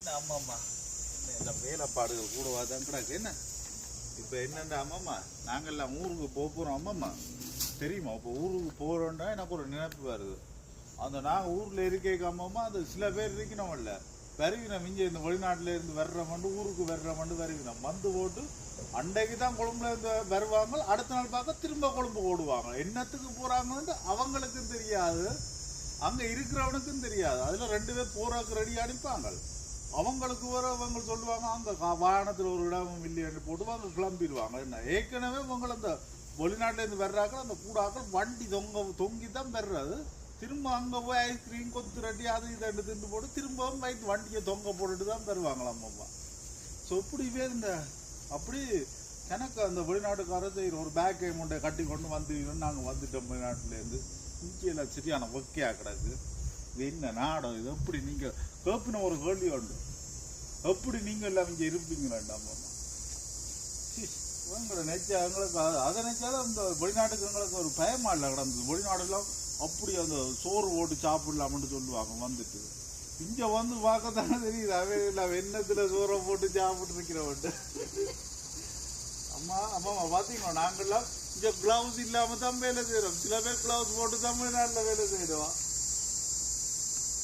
ஆமாம்மா இந்த வேலைப்பாடுகள் கூடவா தான் கிடக்கு என்ன இப்போ என்னென்ன அம்மாம்மா நாங்கள்லாம் ஊருக்கு போகிறோம் அம்மாம்மா தெரியுமா இப்போ ஊருக்கு போகிறோன்னா எனக்கு ஒரு நினைப்பு வருது அந்த நாங்கள் ஊரில் இருக்கேக்க அம்மாம்மா அது சில பேர் இருக்கணும்ல வருவினம் இங்கே இந்த வெளிநாட்டில் இருந்து வர்றமண்டு ஊருக்கு வர்றமண்டு வருவினம் வந்து போட்டு அன்றைக்கு தான் கொழும்புல இருந்து வருவாங்க அடுத்த நாள் பார்க்க திரும்ப கொழும்பு ஓடுவாங்க என்னத்துக்கு போகிறாங்கன்னு அவங்களுக்கும் தெரியாது அங்கே இருக்கிறவனுக்கும் தெரியாது அதில் 2 பேர் போகிறதுக்கு ரெடி அனுப்பாங்க அவங்களுக்கு வர அவங்க சொல்லுவாங்க அங்கே வாகனத்தில் ஒரு இடம் இல்லைன்னு போட்டு அவங்க கிளம்பிடுவாங்க என்ன ஏற்கனவே உங்களை அந்த வெளிநாட்டிலேருந்து வர்றாங்க அந்த கூடாக்கள் வண்டி தொங்கி தான் வர்றது திரும்ப அங்கே போய் ஐஸ்கிரீம் கொத்து ரெட்டி அது இது திண்டு போட்டு திரும்பவும் வயிற்று வண்டியை தொங்க போட்டுட்டு தான் தருவாங்களாம் அம்மா ஸோ இப்படிவே இந்த அப்படி எனக்கு அந்த வெளிநாட்டுக்காரத்தை ஒரு பேக் அமௌண்ட்டை கட்டி கொண்டு வந்துடுவோம் நாங்கள் வந்துட்டோம் வெளிநாட்டிலேருந்து இங்கெல்லாம் சரியான ஒக்கையாக கிடக்கு என்ன நாடம் இது எப்படி நீங்கள் கேப்பின ஒரு கேள்வி உண்டு எப்படி நீங்கள் எல்லாம் இங்கே இருப்பீங்களாண்டாம்மா உங்களை நினைச்சா எங்களுக்கு அதை நினைச்சாலும் இந்த வெளிநாட்டுக்கு எங்களுக்கு ஒரு பயமா இல்லை கிடந்தது வெளிநாடுலாம் அப்படி அந்த சோறு போட்டு சாப்பிடலாம்னு சொல்லுவாங்க வந்துட்டு இங்கே வந்து பார்க்கத்தானே தெரியுது அவே இல்லை எண்ணத்தில் சோறை போட்டு சாப்பிட்டு இருக்கிறவன்ட்டு அம்மா பார்த்தீங்களா நாங்கள்லாம் இங்கே க்ளவுஸ் இல்லாமல் தான் வேலை செய்கிறோம் சில பேர் க்ளவுஸ் போட்டு தான் வெளிநாட்டில் வேலை செய்கிறோம்